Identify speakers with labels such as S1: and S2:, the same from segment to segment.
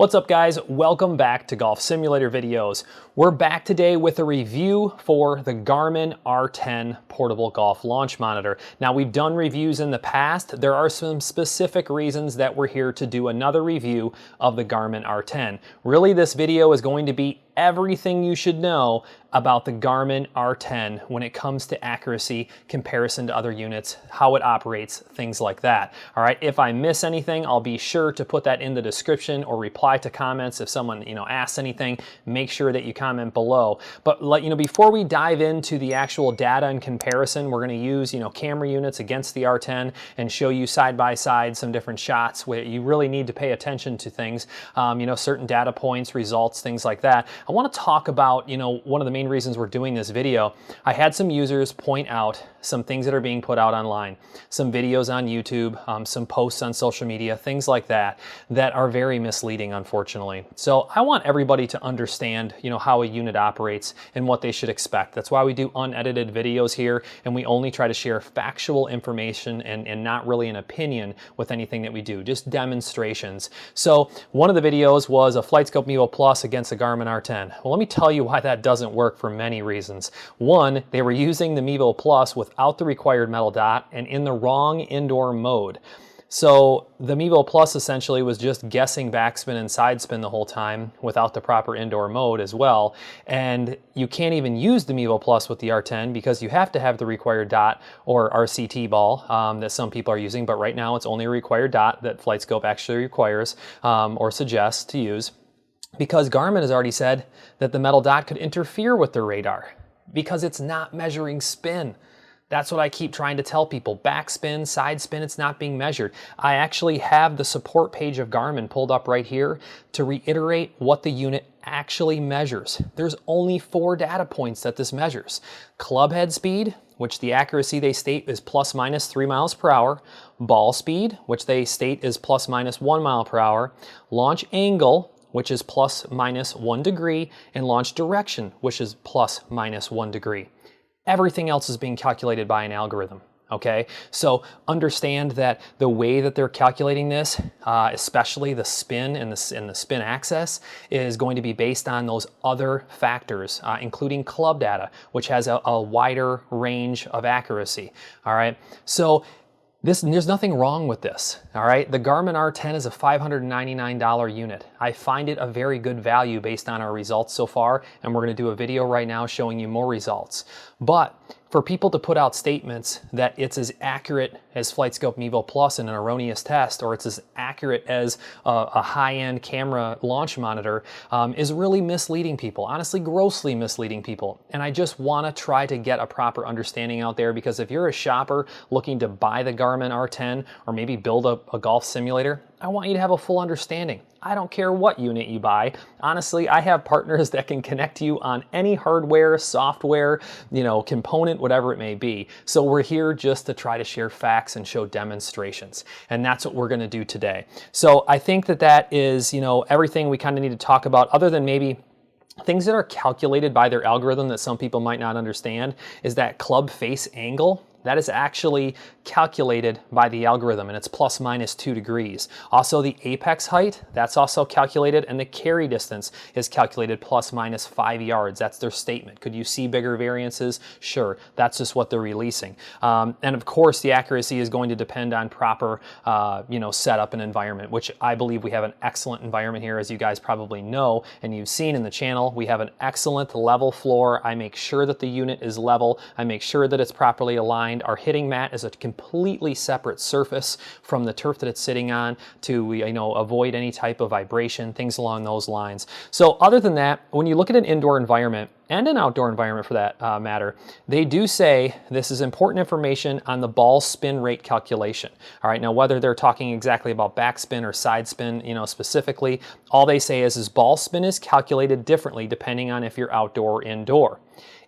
S1: What's up guys? Welcome back to Golf Simulator videos. We're back today with a review for the Garmin R10 Portable Golf Launch Monitor. Now we've done reviews in the past. There are some specific reasons that we're here to do another review of the Garmin R10. Really, this video is going to be everything you should know about the Garmin R10 when it comes to accuracy, comparison to other units, how it operates, things like that. All right, if I miss anything, I'll be sure to put that in the description or reply to comments. If someone asks anything, make sure that you comment below. But before we dive into the actual data and comparison, we're going to use camera units against the R10 and show you side by side some different shots where you really need to pay attention to things, certain data points, results, things like that. I want to talk about, one of the main reasons we're doing this video. I had some users point out some things that are being put out online, some videos on YouTube, some posts on social media, things like that, that are very misleading, unfortunately. So I want everybody to understand, how a unit operates and what they should expect. That's why we do unedited videos here, and we only try to share factual information and not really an opinion with anything that we do, just demonstrations. So one of the videos was a FlightScope Mevo Plus against the Garmin R10. Well, let me tell you why that doesn't work for many reasons. One, they were using the Mevo Plus without the required metal dot and in the wrong indoor mode. So the Mevo Plus essentially was just guessing backspin and side spin the whole time without the proper indoor mode as well. And you can't even use the Mevo Plus with the R10 because you have to have the required dot or RCT ball that some people are using. But right now it's only a required dot that FlightScope actually requires or suggests to use, because Garmin has already said that the metal dot could interfere with the radar because it's not measuring spin. That's what I keep trying to tell people. Backspin, side spin, it's not being measured. I actually have the support page of Garmin pulled up right here to reiterate what the unit actually measures. There's only 4 data points that this measures. Club head speed, which the accuracy they state is plus minus 3 miles per hour. Ball speed, which they state is plus minus 1 mile per hour. Launch angle, which is plus minus 1 degree, and launch direction, which is plus minus 1 degree. Everything else is being calculated by an algorithm, okay? So understand that the way that they're calculating this, especially the spin and the spin axis, is going to be based on those other factors, including club data, which has a wider range of accuracy, all right? So there's nothing wrong with this, all right? The Garmin R10 is a $599 unit. I find it a very good value based on our results so far, and we're gonna do a video right now showing you more results. But for people to put out statements that it's as accurate as FlightScope Mevo Plus in an erroneous test, or it's as accurate as a high-end camera launch monitor, is really misleading people, honestly grossly misleading people. And I just wanna try to get a proper understanding out there, because if you're a shopper looking to buy the Garmin R10 or maybe build a golf simulator, I want you to have a full understanding. I don't care what unit you buy. Honestly, I have partners that can connect you on any hardware, software, component, whatever it may be. So we're here just to try to share facts and show demonstrations. And that's what we're gonna do today. So I think that is, everything we kind of need to talk about, other than maybe things that are calculated by their algorithm that some people might not understand, is that club face angle. That is actually calculated by the algorithm, and it's plus minus 2 degrees. Also, the apex height, that's also calculated, and the carry distance is calculated plus minus 5 yards. That's their statement. Could you see bigger variances? Sure, that's just what they're releasing. And of course, the accuracy is going to depend on proper, setup and environment, which I believe we have an excellent environment here, as you guys probably know, and you've seen in the channel. We have an excellent level floor. I make sure that the unit is level. I make sure that it's properly aligned. Our hitting mat is a completely separate surface from the turf that it's sitting on to avoid any type of vibration, things along those lines. So other than that, when you look at an indoor environment and an outdoor environment for that matter, they do say this is important information on the ball spin rate calculation. All right, now whether they're talking exactly about backspin or side spin, specifically, all they say is ball spin is calculated differently depending on if you're outdoor or indoor.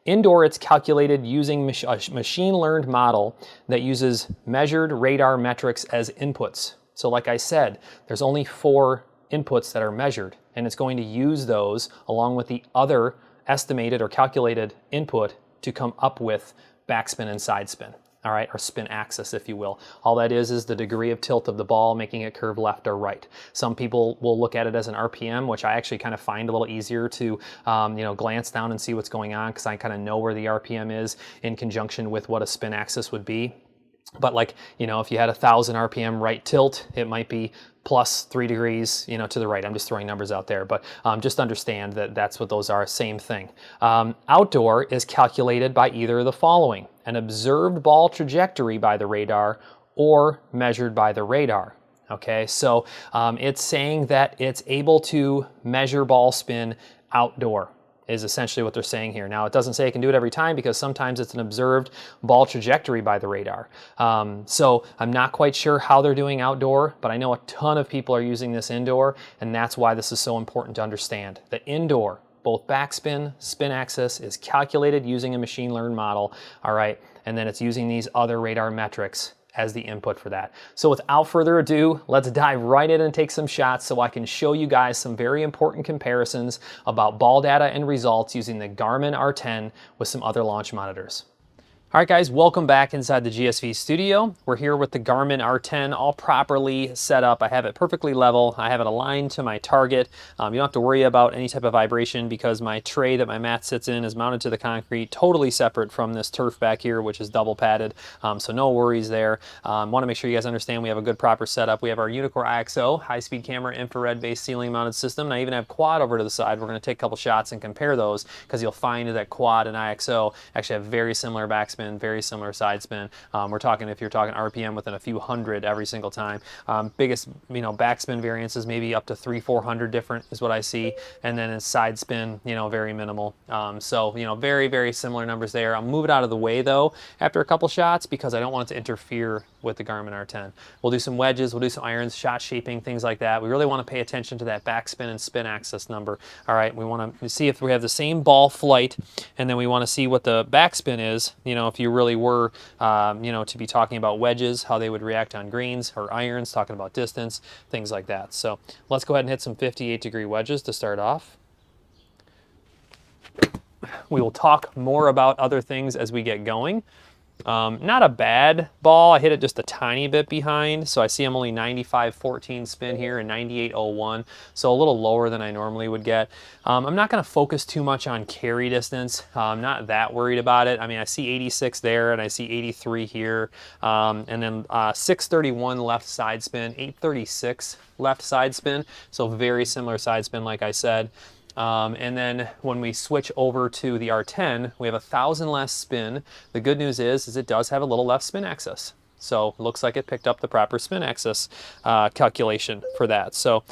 S1: Indoor, it's calculated using a machine-learned model that uses measured radar metrics as inputs. So like I said, there's only 4 inputs that are measured, and it's going to use those along with the other estimated or calculated input to come up with backspin and side spin. all right, or spin axis, if you will. All that is the degree of tilt of the ball, making it curve left or right. Some people will look at it as an RPM, which I actually kind of find a little easier to, you know, glance down and see what's going on, because I kind of know where the RPM is in conjunction with what a spin axis would be. But like, you know, if you had 1,000 RPM right tilt, it might be plus 3 degrees, you know, to the right. I'm just throwing numbers out there, but just understand that that's what those are, same thing. Outdoor is calculated by either of the following: an observed ball trajectory by the radar or measured by the radar. Okay, so it's saying that it's able to measure ball spin outdoor, is essentially what they're saying here. Now, it doesn't say it can do it every time, because sometimes it's an observed ball trajectory by the radar. So I'm not quite sure how they're doing outdoor, but I know a ton of people are using this indoor, and that's why this is so important to understand. The indoor, both backspin, spin axis, is calculated using a machine learned model, all right? And then it's using these other radar metrics as the input for that. So without further ado, let's dive right in and take some shots so I can show you guys some very important comparisons about ball data and results using the Garmin R10 with some other launch monitors. All right, guys, welcome back inside the GSV studio. We're here with the Garmin R10 all properly set up. I have it perfectly level. I have it aligned to my target. You don't have to worry about any type of vibration, because my tray that my mat sits in is mounted to the concrete, totally separate from this turf back here, which is double padded. So no worries there. Want to make sure you guys understand we have a good proper setup. We have our UNEEKOR Eye XO high-speed camera, infrared-based ceiling mounted system. And I even have quad over to the side. We're going to take a couple shots and compare those, because you'll find that quad and Eye XO actually have very similar backspin, very similar side spin. We're talking, if you're talking RPM, within a few hundred every single time. Biggest, you know, backspin variances maybe up to 300-400 different is what I see, and then in side spin, you know, very minimal. So, you know, very similar numbers there. I'll move it out of the way though after a couple shots, because I don't want it to interfere with the Garmin R10. We'll do some wedges, we'll do some irons, shot shaping, things like that. We really want to pay attention to that backspin and spin axis number. All right, we want to see if we have the same ball flight, and then we want to see what the backspin is, you know, if you really were, you know, to be talking about wedges, how they would react on greens, or irons, talking about distance, things like that. So let's go ahead and hit some 58-degree wedges to start off. We will talk more about other things as we get going. Not a bad ball. I hit it just a tiny bit behind, so I see I'm only 95.14 spin here and 98.01, so a little lower than I normally would get. I'm not going to focus too much on carry distance. I'm not that worried about it. I mean, I see 86 there, and I see 83 here, and then 631 left side spin, 836 left side spin, so very similar side spin like I said. And then when we switch over to the R10, we have 1,000 less spin. The good news is it does have a little left spin axis. So it looks like it picked up the proper spin axis calculation for that. So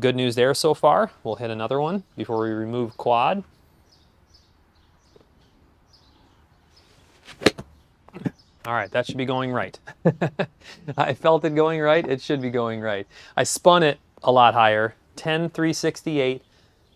S1: good news there so far. We'll hit another one before we remove quad. All right, that should be going right. I felt it going right. It should be going right. I spun it a lot higher, 10.368.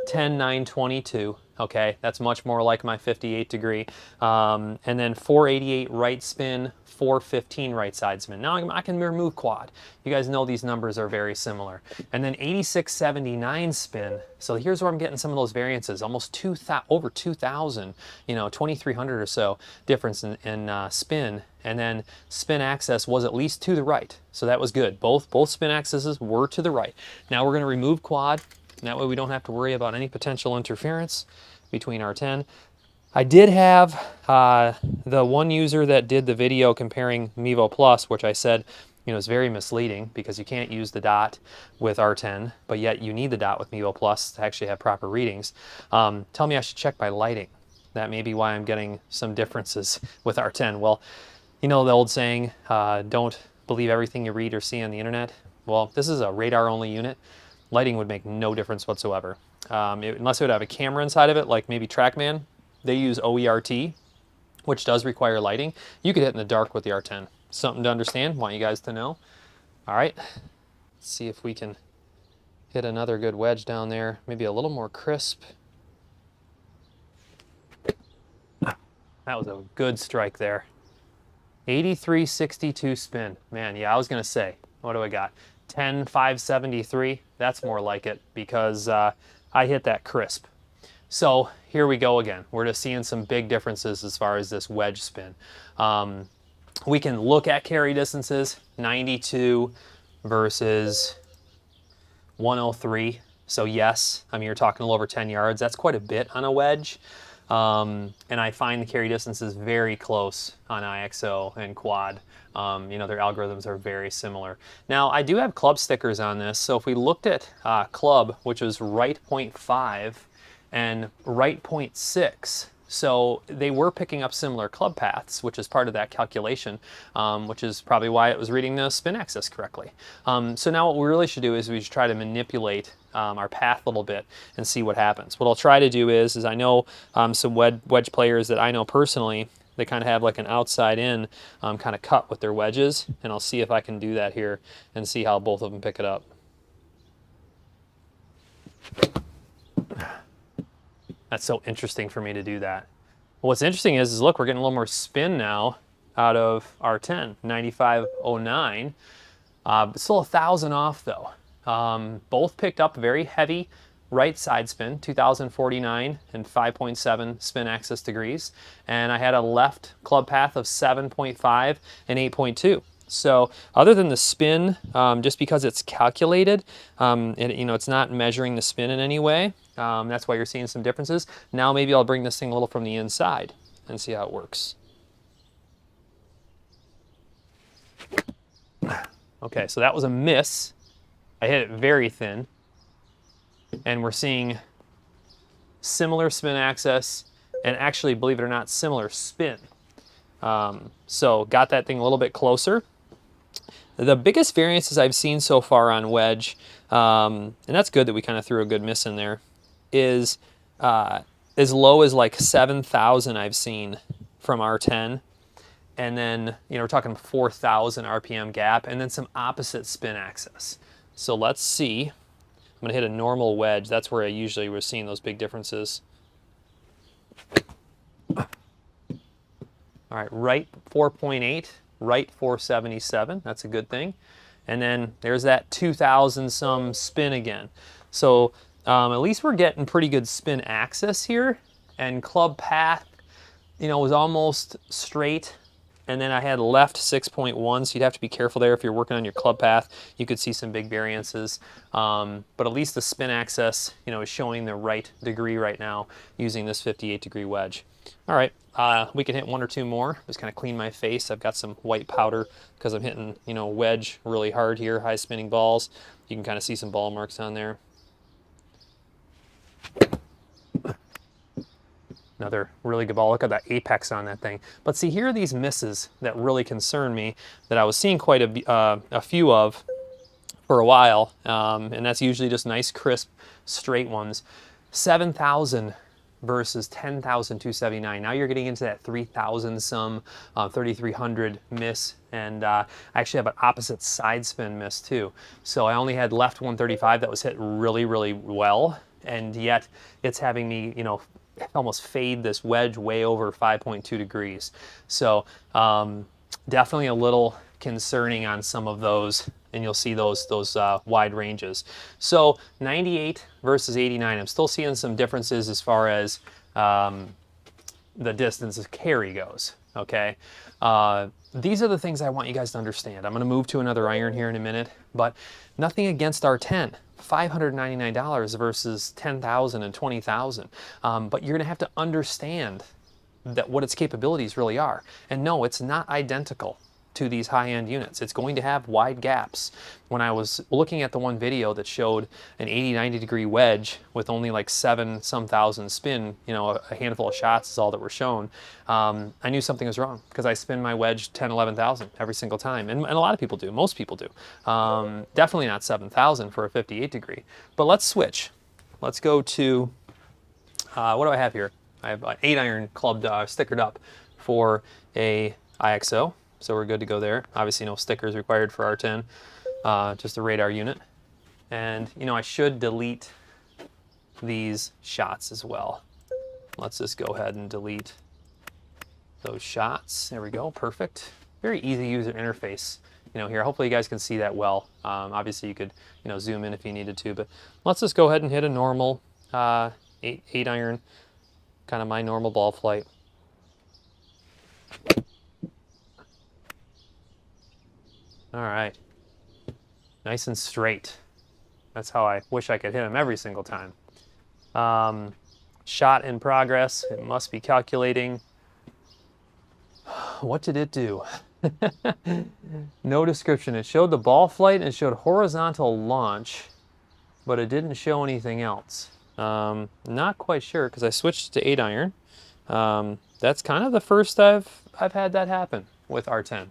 S1: 10.922, okay, that's much more like my 58 degree, and then 488 right spin, 415 right side spin. Now I can remove quad. You guys know these numbers are very similar. And then 86.79 spin, so here's where I'm getting some of those variances, almost over 2,000, you know, 2,300 or so difference in spin. And then spin axis was at least to the right, so that was good. Both spin axes were to the right. Now we're going to remove quad. That way we don't have to worry about any potential interference between R10. I did have the one user that did the video comparing Mevo Plus, which I said, you know, is very misleading, because you can't use the dot with R10, but yet you need the dot with Mevo Plus to actually have proper readings. Tell me I should check by lighting. That may be why I'm getting some differences with R10. Well, you know the old saying, don't believe everything you read or see on the internet. Well, this is a radar-only unit. Lighting would make no difference whatsoever. Unless it would have a camera inside of it, like maybe TrackMan. They use OERT, which does require lighting. You could hit in the dark with the R10. Something to understand, want you guys to know. All right, let's see if we can hit another good wedge down there, maybe a little more crisp. That was a good strike there. 83.62 spin. Man, yeah, I was gonna say, what do I got? 10.573, that's more like it, because I hit that crisp. So here we go again. We're just seeing some big differences as far as this wedge spin. we can look at carry distances, 92 versus 103. So yes, I mean, you're talking a little over 10 yards. That's quite a bit on a wedge. And I find the carry distances very close on IXO and quad. You know, their algorithms are very similar. Now, I do have club stickers on this. So if we looked at club, which was right 0.5 and right 0.6, so they were picking up similar club paths, which is part of that calculation, which is probably why it was reading the spin axis correctly. So now what we really should do is we should try to manipulate our path a little bit and see what happens. What I'll try to do is I know some wedge players that I know personally, they kind of have like an outside in kind of cut with their wedges, and I'll see if I can do that here and see how both of them pick it up. That's so interesting for me to do that. What's interesting is look, we're getting a little more spin now out of R10, 9509. Still 1,000 off though. Both picked up very heavy right side spin, 2049 and 5.7 spin axis degrees. And I had a left club path of 7.5 and 8.2. So other than the spin, just because it's calculated, it's not measuring the spin in any way. That's why you're seeing some differences. Now maybe I'll bring this thing a little from the inside and see how it works. Okay, so that was a miss. I hit it very thin. And we're seeing similar spin axis and actually, believe it or not, similar spin. So got that thing a little bit closer. The biggest variances I've seen so far on wedge, and that's good that we kind of threw a good miss in there, is as low as like 7,000 I've seen from R10. And then, we're talking 4,000 RPM gap and then some opposite spin axis. So let's see. I'm gonna hit a normal wedge. That's where I usually was seeing those big differences. All right, right 4.8, right 477. That's a good thing. And then there's that 2,000 some spin again. So at least we're getting pretty good spin axis here. And club path, was almost straight. And then I had left 6.1, so you'd have to be careful there if you're working on your club path. You could see some big variances. But at least the spin axis, is showing the right degree right now using this 58 degree wedge. All right, we can hit one or two more. Just kind of clean my face. I've got some white powder because I'm hitting, wedge really hard here, high spinning balls. You can kind of see some ball marks on there. Another really good ball. Look at that apex on that thing. But see, here are these misses that really concern me that I was seeing quite a few of for a while. And that's usually just nice, crisp, straight ones. 7,000 versus 10,279. Now you're getting into that 3,000 some, 3,300 miss. And I actually have an opposite side spin miss too. So I only had left 135 that was hit really, really well. And yet it's having me, almost fade this wedge way over 5.2 degrees. So definitely a little concerning on some of those, and you'll see those wide ranges. So 98 versus 89, I'm still seeing some differences as far as the distance of carry goes, okay? These are the things I want you guys to understand. I'm gonna move to another iron here in a minute, but nothing against R10. $599 versus $10,000 and $20,000. But you're gonna have to understand that what its capabilities really are. And no, it's not identical to these high-end units. It's going to have wide gaps. When I was looking at the one video that showed an 80-90 degree wedge with only like 7-some thousand spin, a handful of shots is all that were shown, I knew something was wrong because I spin my wedge 10-11,000 every single time. And a lot of people do, most people do. Definitely not 7,000 for a 58 degree. But let's switch. Let's go to, what do I have here? I have an 8-iron club stickered up for a IXO. So we're good to go there. Obviously no stickers required for R10, just a radar unit. And I should delete these shots as well. Let's just go ahead and delete those shots. There we go, perfect. Very easy user interface, here. Hopefully you guys can see that well. Obviously you could, zoom in if you needed to, but let's just go ahead and hit a normal 8-iron, kind of my normal ball flight. All right. Nice and straight. That's how I wish I could hit them every single time. Shot in progress. It must be calculating. What did it do? No description. It showed the ball flight and it showed horizontal launch, but it didn't show anything else. Not quite sure because I switched to 8-iron. That's kind of the first I've had that happen with R10.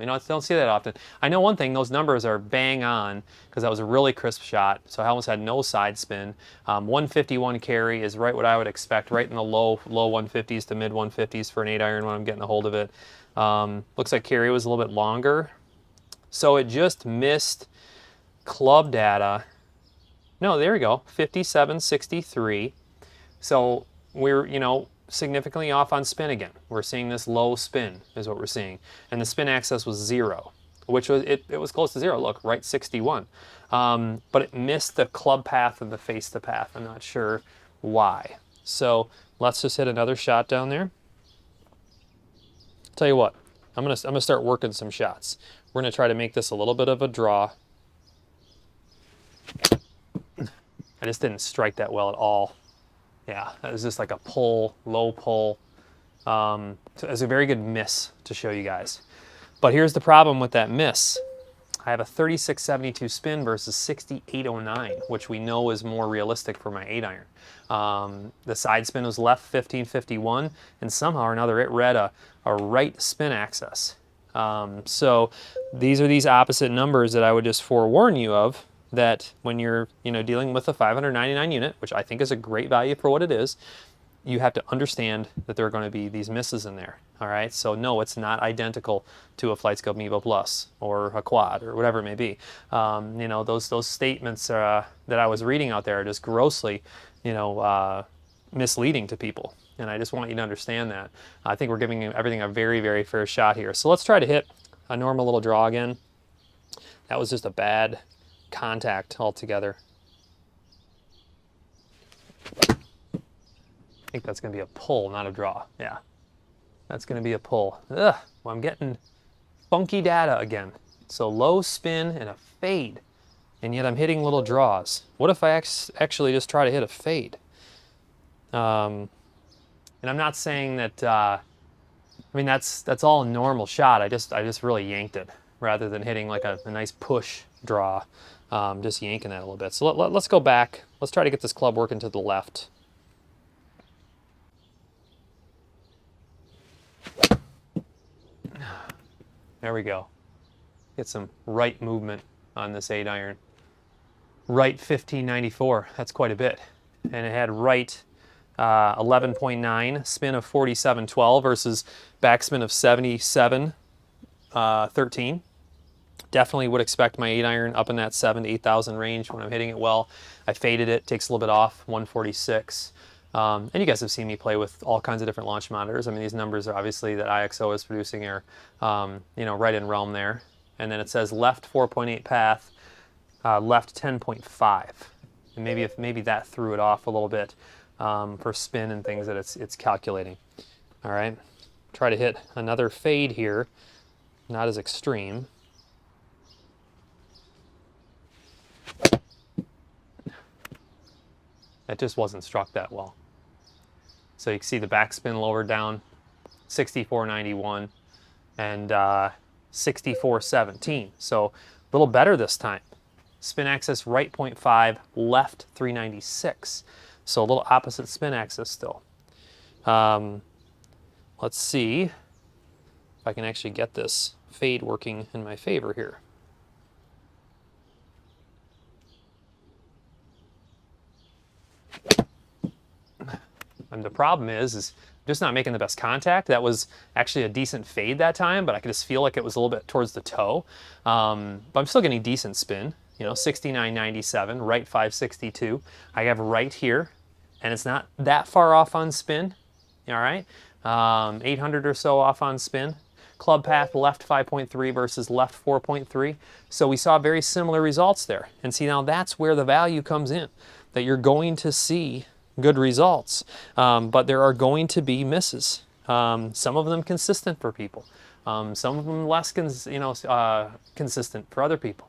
S1: You know, I don't see that often. I know one thing, those numbers are bang on because that was a really crisp shot. So I almost had no side spin. 151 carry is right what I would expect, right in the low 150s to mid 150s for an 8-iron when I'm getting a hold of it. Looks like carry was a little bit longer. So it just missed club data. No, there we go, 57.63. So we're, you know, significantly off on spin again. We're seeing this low spin is what we're seeing. And the spin axis was 0, which was, it was close to 0. Look, right 61. But it missed the club path and the face to path. I'm not sure why. So let's just hit another shot down there. Tell you what, I'm gonna start working some shots. We're gonna try to make this a little bit of a draw. I just didn't strike that well at all. Yeah, that was just like a pull, low pull. So it was a very good miss to show you guys. But here's the problem with that miss. I have a 36.72 spin versus 68.09, which we know is more realistic for my 8-iron. The side spin was left 15.51, and somehow or another it read a right spin axis. So these are these opposite numbers that I would just forewarn you of, that when you're, you know, dealing with a 599 unit, which I think is a great value for what it is, you have to understand that there are going to be these misses in there. All right, so no, it's not identical to a FlightScope Mevo Plus or a quad or whatever it may be. You know, those statements that I was reading out there are just grossly, you know, misleading to people. And I just want you to understand that. I think we're giving everything a very, very fair shot here. So let's try to hit a normal little draw again. That was just a bad contact altogether. I think that's going to be a pull, not a draw. Yeah, that's going to be a pull. Ugh, well, I'm getting funky data again. So low spin and a fade, and yet I'm hitting little draws. What if I actually just try to hit a fade? And I'm not saying that. I mean, that's all a normal shot. I just really yanked it rather than hitting like a nice push draw. Just yanking that a little bit. So let's go back. Let's try to get this club working to the left. There we go. Get some right movement on this 8-iron. Right 1594, that's quite a bit. And it had right 11.9, spin of 47.12 versus backspin of 77.13. Definitely would expect my 8-iron up in that 7,000 to 8,000 range when I'm hitting it well. I faded it, takes a little bit off, 146. And you guys have seen me play with all kinds of different launch monitors. I mean, these numbers are obviously that IXO is producing are, you know, right in realm there. And then it says left 4.8 path, left 10.5. And maybe that threw it off a little bit for spin and things that it's calculating. All right, try to hit another fade here, not as extreme. That just wasn't struck that well. So you can see the backspin lowered down, 64.91 and 64.17. So a little better this time. Spin axis right 0.5, left 396. So a little opposite spin axis still. Let's see if I can actually get this fade working in my favor here. And the problem is just not making the best contact. That was actually a decent fade that time, but I could just feel like it was a little bit towards the toe. But I'm still getting decent spin, you know, 69.97, right 562. I have right here, and it's not that far off on spin, all right? 800 or so off on spin. Club path left 5.3 versus left 4.3. So we saw very similar results there. And see, now that's where the value comes in, that you're going to see good results, but there are going to be misses. Some of them consistent for people. Some of them less consistent for other people.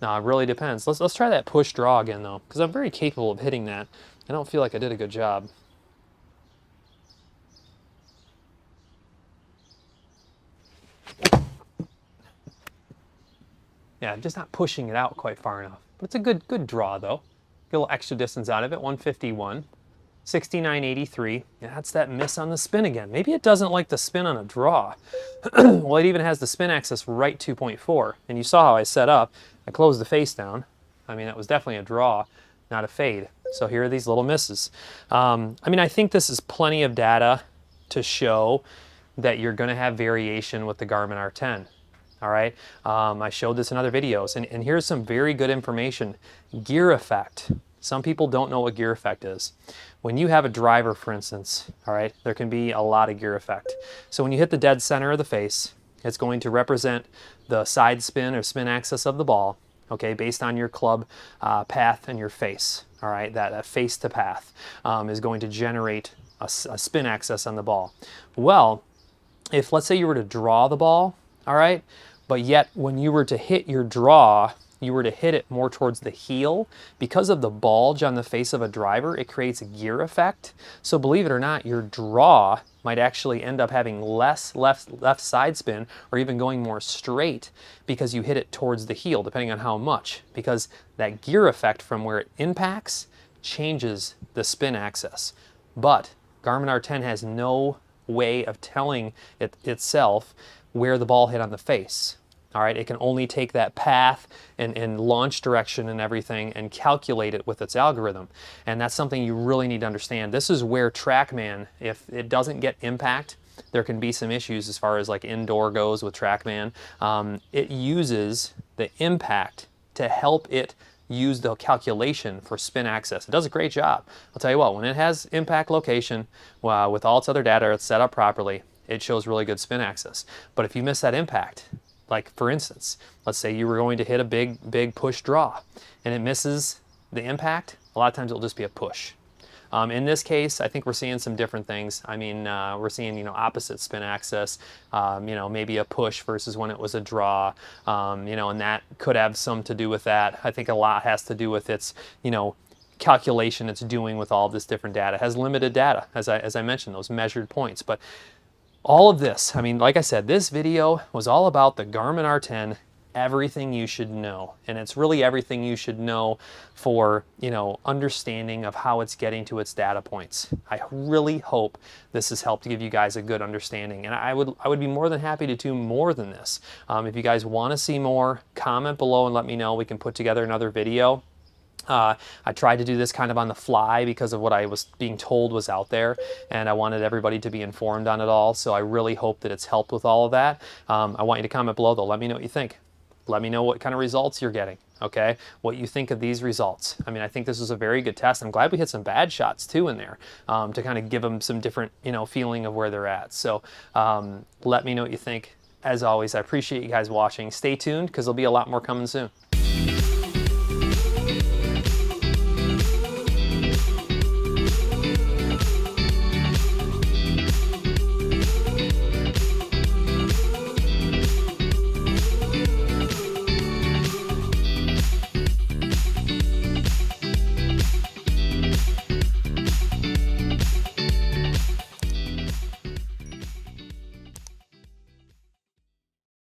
S1: It really depends. Let's try that push draw again though, because I'm very capable of hitting that. I don't feel like I did a good job. Yeah, I'm just not pushing it out quite far enough. But it's a good draw though. Get a little extra distance out of it, 151. 69.83. Yeah, that's that miss on the spin again. Maybe it doesn't like the spin on a draw. Well, it even has the spin axis right 2.4. And you saw how I set up. I closed the face down. I mean, that was definitely a draw, not a fade. So here are these little misses. I mean, I think this is plenty of data to show that you're going to have variation with the Garmin R10. All right, I showed this in other videos, and here's some very good information. Gear effect. Some people don't know what gear effect is. When you have a driver, for instance, all right, there can be a lot of gear effect. So when you hit the dead center of the face, it's going to represent the side spin or spin axis of the ball, okay, based on your club path and your face. All right, that face to path is going to generate a spin axis on the ball. Well, if let's say you were to draw the ball, all right, but yet when you were to hit your draw, you were to hit it more towards the heel, because of the bulge on the face of a driver, it creates a gear effect. So believe it or not, your draw might actually end up having less left side spin, or even going more straight because you hit it towards the heel, depending on how much, because that gear effect from where it impacts changes the spin axis. But Garmin R10 has no way of telling itself where the ball hit on the face. All right, it can only take that path and launch direction and everything and calculate it with its algorithm. And that's something you really need to understand. This is where TrackMan, if it doesn't get impact, there can be some issues as far as like indoor goes with TrackMan. It uses the impact to help it use the calculation for spin axis. It does a great job. I'll tell you what, when it has impact location, with all its other data, it's set up properly, it shows really good spin axis. But if you miss that impact, like for instance, let's say you were going to hit a big push draw and it misses the impact, a lot of times it'll just be a push. In this case, I think we're seeing some different things. I mean, we're seeing, opposite spin axis, maybe a push versus when it was a draw, and that could have some to do with that. I think a lot has to do with its, calculation it's doing with all this different data. It has limited data, as I mentioned, those measured points. But all of this, I mean, like I said, this video was all about the Garmin R10, everything you should know. And it's really everything you should know for, understanding of how it's getting to its data points. I really hope this has helped to give you guys a good understanding. And I would be more than happy to do more than this. If you guys want to see more, comment below and let me know. We can put together another video. I tried to do this kind of on the fly because of what I was being told was out there, and I wanted everybody to be informed on it all, so I really hope that it's helped with all of that. I want you to comment below though. Let me know what you think. Let me know what kind of results you're getting, okay? What you think of these results. I mean, I think this was a very good test. I'm glad we hit some bad shots too in there to kind of give them some different, feeling of where they're at. So let me know what you think. As always, I appreciate you guys watching. Stay tuned because there'll be a lot more coming soon.